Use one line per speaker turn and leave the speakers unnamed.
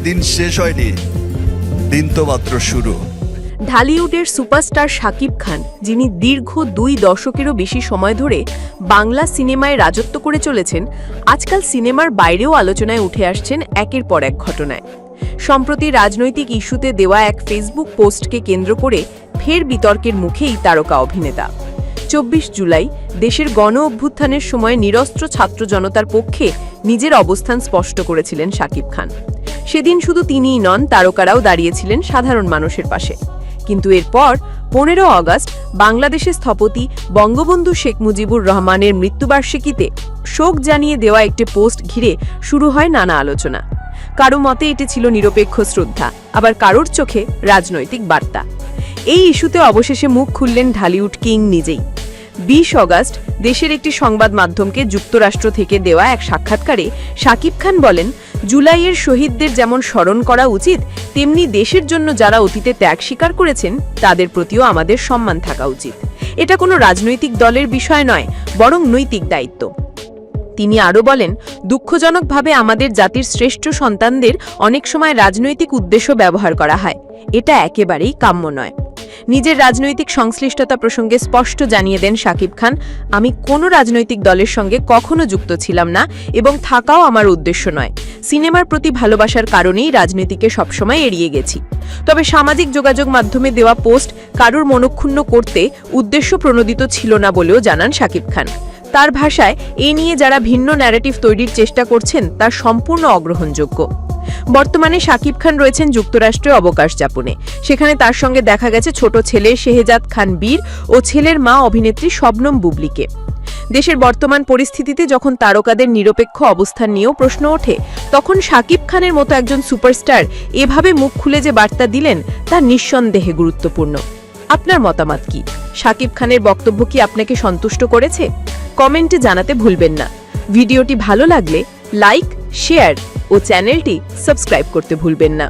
দিন শেষ হয়নি, দিন তো মাত্র শুরু।
ঢালিউডের সুপারস্টার শাকিব খান, যিনি দীর্ঘ 2 দশকেরও বেশি সময় ধরে বাংলা সিনেমায় রাজত্ব করে চলেছেন, আজকাল সিনেমার বাইরেও আলোচনায় উঠে আসছেন একের পর এক ঘটনায়। সম্প্রতি রাজনৈতিক ইস্যুতে দেওয়া এক ফেসবুক পোস্টকে কেন্দ্র করে ফের বিতর্কের মুখেই তারকা অভিনেতা। 24 জুলাই দেশের গণ অভ্যুত্থানের সময় নিরস্ত্র ছাত্র জনতার পক্ষে নিজের অবস্থান স্পষ্ট করেছিলেন শাকিব খান। সেদিন শুধু তিনিই নন, তারকারাও দাঁড়িয়েছিলেন সাধারণ মানুষের পাশে। কিন্তু এরপর 15 আগস্ট বাংলাদেশের স্থপতি বঙ্গবন্ধু শেখ মুজিবুর রহমানের মৃত্যুবার্ষিকীতে শোক জানিয়ে দেওয়া একটি পোস্ট ঘিরে শুরু হয় নানা আলোচনা। কারো মতে এটি ছিল নিরপেক্ষ শ্রদ্ধা, আবার কারোর চোখে রাজনৈতিক বার্তা। এই ইস্যুতে অবশেষে মুখ খুললেন ঢালিউড কিং নিজেই। 20 আগস্ট দেশের একটি সংবাদ মাধ্যমকে যুক্তরাষ্ট্র থেকে দেওয়া এক সাক্ষাৎকারে শাকিব খান বলেন, জুলাইয়ের শহীদদের যেমন স্মরণ করা উচিত, তেমনি দেশের জন্য যারা অতীতে ত্যাগ স্বীকার করেছেন তাদের প্রতিও আমাদের সম্মান থাকা উচিত। এটা কোনো রাজনৈতিক দলের বিষয় নয়, বরং নৈতিক দায়িত্ব। তিনি আরও বলেন, দুঃখজনকভাবে আমাদের জাতির শ্রেষ্ঠ সন্তানদের অনেক সময় রাজনৈতিক উদ্দেশ্য ব্যবহার করা হয়। এটা একেবারেই কাম্য নয়। নিজের রাজনৈতিক সংশ্লিষ্টতা প্রসঙ্গে স্পষ্ট জানিয়ে দেন শাকিব খান, আমি কোনো রাজনৈতিক দলের সঙ্গে কখনো যুক্ত ছিলাম না এবং থাকাও আমার উদ্দেশ্য নয়। সিনেমার প্রতি ভালোবাসার কারণেই রাজনীতিকে সবসময় এড়িয়ে গেছি। তবে সামাজিক যোগাযোগ মাধ্যমে দেওয়া পোস্ট কারুর মনক্ষুণ্ণ করতে উদ্দেশ্য প্রণোদিত ছিল না বলেও জানান শাকিব খান। তার ভাষায়, এ নিয়ে যারা ভিন্ন ন্যারেটিভ তৈরির চেষ্টা করছেন তা সম্পূর্ণ অগ্রহণযোগ্য। বর্তমানে শাকিব খান রয়েছেন যুক্তরাষ্ট্রে অবকাশ যাপনে। সেখানে তার সঙ্গে দেখা গেছে ছোট ছেলে শেহজাদ খান বীর ও ছেলের মা অভিনেত্রী শবনম বুবলিকে। দেশের বর্তমান পরিস্থিতিতে যখন তারকাদের নিরপেক্ষ অবস্থান নিয়েও প্রশ্ন ওঠে, তখন শাকিব খানের মতো একজন সুপারস্টার এভাবে মুখ খুলে যে বার্তা দিলেন তা নিঃসন্দেহে গুরুত্বপূর্ণ। আপনার মতামত কি? শাকিব খানের বক্তব্য কি আপনাকে সন্তুষ্ট করেছে? কমেন্টে জানাতে ভুলবেন না। ভিডিওটি ভালো লাগলে লাইক, শেয়ার ও চ্যানেলটি সাবস্ক্রাইব করতে ভুলবেন না।